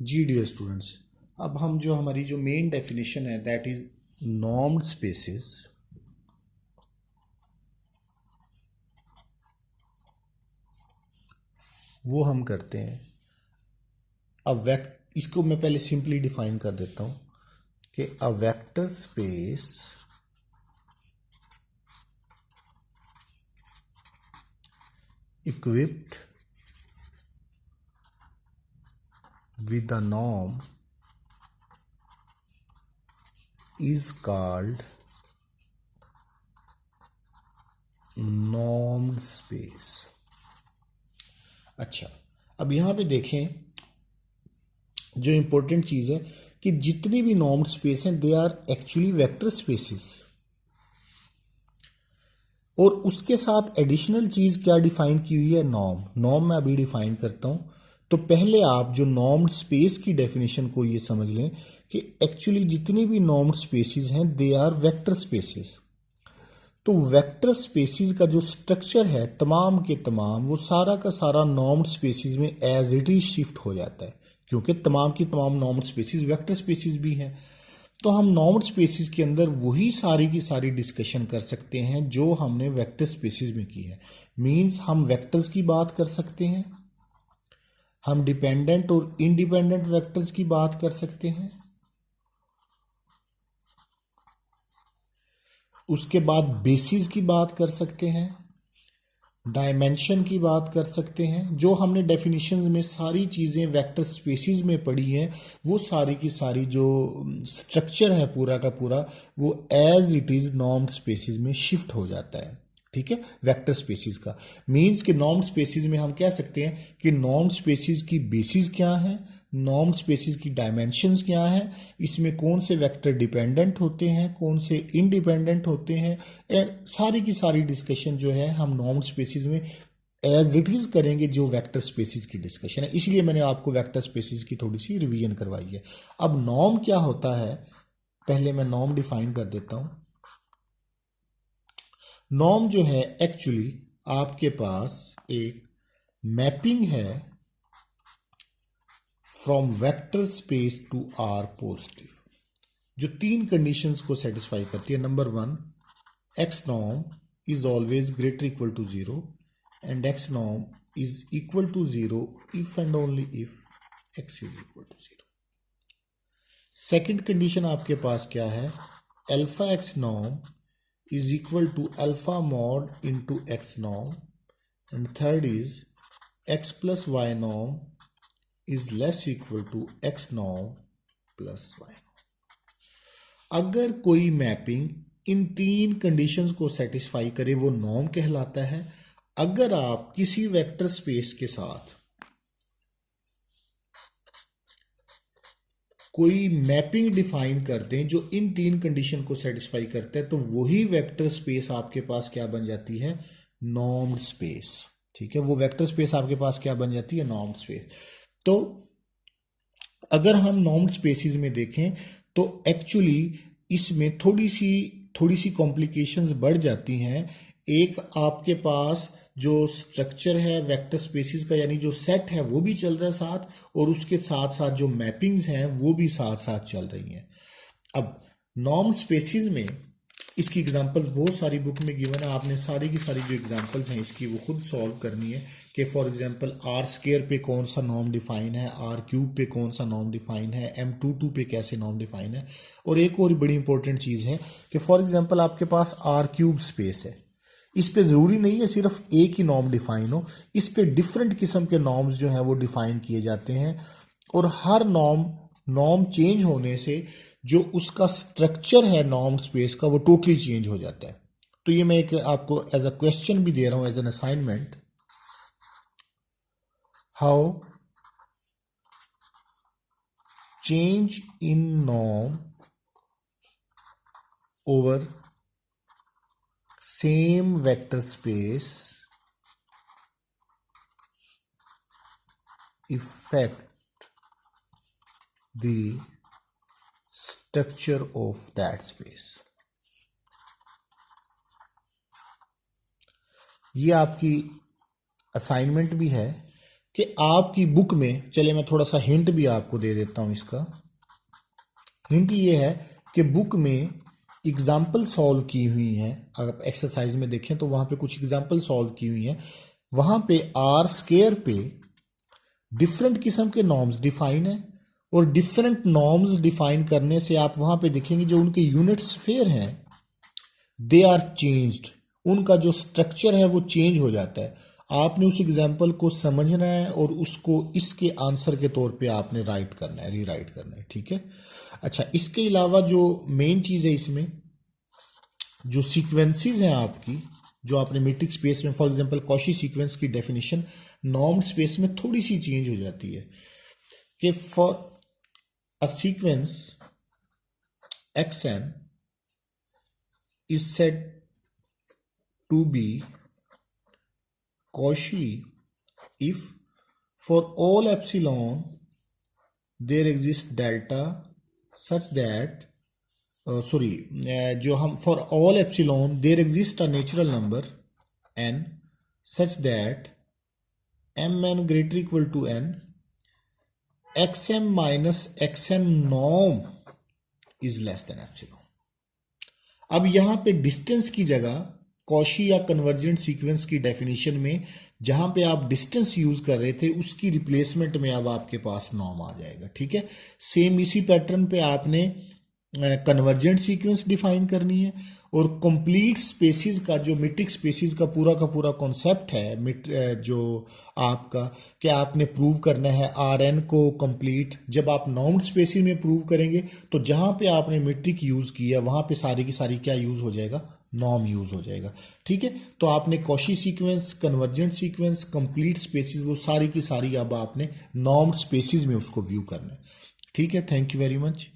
जी dear students, अब हम जो हमारी जो मेन डेफिनेशन है दैट इज नॉर्म्ड स्पेसेस, वो हम करते हैं। अब इसको मैं पहले सिंपली डिफाइन कर देता हूं कि a vector space equipped with a norm is called normed space। अच्छा, अब यहां पे देखें जो इंपॉर्टेंट चीज है कि जितनी भी नॉर्म्ड स्पेस हैं they are actually vector spaces. और उसके साथ एडिशनल चीज क्या डिफाइन की हुई है? नॉर्म मैं अभी डिफाइन करता हूं। तो पहले आप जो नॉर्म्ड स्पेस की डेफिनेशन को ये समझ लें कि एक्चुअली जितनी भी नॉर्म्ड स्पेसेस हैं दे आर वेक्टर स्पेसेस। तो वेक्टर स्पेसेस का जो स्ट्रक्चर है तमाम के तमाम वो सारा का सारा नॉर्म्ड स्पेसेस में एज इट इज शिफ्ट हो जाता है, क्योंकि तमाम की तमाम नॉर्म्ड स्पेसेस वेक्टर स्पेसेस भी हैं। तो हम नॉर्म्ड स्पेसेस के अंदर वही सारी की सारी डिस्कशन कर सकते हैं जो हमने वेक्टर स्पेसेस में की है। मींस हम वेक्टर्स की बात कर सकते हैं, हम डिपेंडेंट और इंडिपेंडेंट वेक्टर्स की बात कर सकते हैं, उसके बाद बेसिस की बात कर सकते हैं, डायमेंशन की बात कर सकते हैं। जो हमने डेफिनेशंस में सारी चीज़ें वेक्टर स्पेसिस में पढ़ी हैं वो सारी की सारी जो स्ट्रक्चर है पूरा का पूरा वो एज इट इज़ नॉर्म्ड स्पेसिस में शिफ्ट हो जाता है। ठीक है, वेक्टर स्पेसिस का मींस कि नॉर्म्ड स्पेसिस में हम कह सकते हैं कि नॉर्म्ड स्पेसिस की बेसिस क्या है, नॉर्म्ड स्पेसिस की डायमेंशंस क्या है, इसमें कौन से वेक्टर डिपेंडेंट होते हैं, कौन से इंडिपेंडेंट होते हैं, एंड सारी की सारी डिस्कशन जो है हम नॉर्म्ड स्पेसिस में एज इट इज करेंगे जो वेक्टर स्पेसिस की डिस्कशन है। इसलिए मैंने आपको वेक्टर स्पेसिस की थोड़ी सी रिवीजन करवाई है। अब नॉर्म क्या होता है, पहले मैं नॉर्म डिफाइन कर देता हूं। नॉर्म जो है एक्चुअली आपके पास एक मैपिंग है from vector space to R positive, जो तीन कंडीशंस को सेटिस्फाई करती है। Number one, x norm is always greater equal to zero and x norm is equal to zero if and only if x is equal to zero. Second condition आपके पास क्या है? Alpha x norm is equal to alpha mod into x norm, and third is x plus y norm is less equal to x norm plus y norm। अगर कोई mapping इन तीन conditions को satisfy करे वो नॉर्म कहलाता है। अगर आप किसी वेक्टर स्पेस के साथ कोई मैपिंग डिफाइन करते हैं जो इन तीन कंडीशन को सेटिस्फाई करता है तो वही वेक्टर स्पेस आपके पास क्या बन जाती है? नॉर्म्ड स्पेस। ठीक है, वो वेक्टर स्पेस आपके पास क्या बन जाती है? नॉर्म्ड स्पेस। तो अगर हम नॉर्म्ड स्पेसिस में देखें तो एक्चुअली इसमें थोड़ी सी कॉम्प्लिकेशंस बढ़ जाती हैं। एक आपके पास जो स्ट्रक्चर है वेक्टर स्पेसिस का यानी जो सेट है वो भी चल रहा है साथ, और उसके साथ साथ जो मैपिंग्स हैं वो भी साथ साथ चल रही हैं। अब नॉर्म स्पेसिस में इसकी एग्जांपल्स बहुत सारी बुक में गिवन है, आपने सारी की सारी जो एग्जांपल्स हैं इसकी वो खुद सॉल्व करनी है कि फॉर एग्जांपल आर स्केयर पे कौन सा नॉर्म डिफाइन है, आर क्यूब पे कौन सा नॉर्म डिफाइन है, M22 पे कैसे नॉर्म डिफाइन है। और एक और बड़ी इंपॉर्टेंट चीज़ है कि फॉर एग्जांपल आपके पास आर क्यूब स्पेस है, इस पे ज़रूरी नहीं है सिर्फ एक ही नॉर्म डिफाइन हो, इस पे डिफरेंट किस्म के नॉर्म्स जो हैं वो डिफाइन किए जाते हैं। और हर नॉर्म चेंज होने से जो उसका स्ट्रक्चर है नॉर्म स्पेस का वो टोटली चेंज हो जाता है। तो ये मैं एक आपको एज अ क्वेश्चन भी दे रहा हूं as an assignment, how change in norm over same vector space effect the structure of that space। ये आपकी असाइनमेंट भी है कि आपकी बुक में, चलिए मैं थोड़ा सा हिंट भी आपको दे देता हूं। इसका हिंट ये है कि बुक में एग्जाम्पल सॉल्व की हुई हैं। अगर आप एक्सरसाइज में देखें तो वहां पे कुछ एग्जाम्पल सॉल्व की हुई हैं। वहां पे आर स्क्वायर पे डिफरेंट किस्म के नॉर्म्स डिफाइन है, और डिफरेंट नॉर्म्स डिफाइन करने से आप वहां पे देखेंगे जो उनके यूनिट्स फेयर हैं दे आर चेंज्ड, उनका जो स्ट्रक्चर है वो चेंज हो जाता है। आपने उस एग्जाम्पल को समझना है और उसको इसके आंसर के तौर पे आपने राइट करना है, रीराइट करना है, ठीक है। अच्छा, इसके अलावा जो मेन चीज है इसमें, जो सीक्वेंसेस हैं आपकी, जो आपने मीट्रिक स्पेस में, फॉर एग्जांपल कॉशी सीक्वेंस की डेफिनेशन नॉर्म्ड स्पेस में थोड़ी सी चेंज हो जाती है कि for a sequence xn is said to be Cauchy if for all epsilon there exists delta such that जो हम for all epsilon there exists a natural number n such that mn greater equal to n, xm minus xn norm is less than epsilon। अब यहां पे distance की जगह Cauchy या convergent sequence की definition में जहां पे आप डिस्टेंस यूज कर रहे थे उसकी रिप्लेसमेंट में अब आपके पास नॉर्म आ जाएगा, ठीक है। सेम इसी पैटर्न पे आपने कन्वर्जेंट सीक्वेंस डिफाइन करनी है, और कंप्लीट स्पेसिस का जो मीट्रिक स्पेसिस का पूरा कॉन्सेप्ट है जो आपका, कि आपने प्रूव करना है आर एन को कंप्लीट। जब आप नॉर्म्ड स्पेसिस में प्रूव करेंगे तो जहां पे आपने मीट्रिक यूज किया वहां पे सारी की सारी क्या यूज हो जाएगा, नॉर्म यूज हो जाएगा, ठीक है। तो आपने Cauchy sequence, convergent sequence, complete spaces, वो सारी की सारी अब आपने नॉर्म्ड स्पेसिस में उसको व्यू करना है, ठीक है। Thank you very much.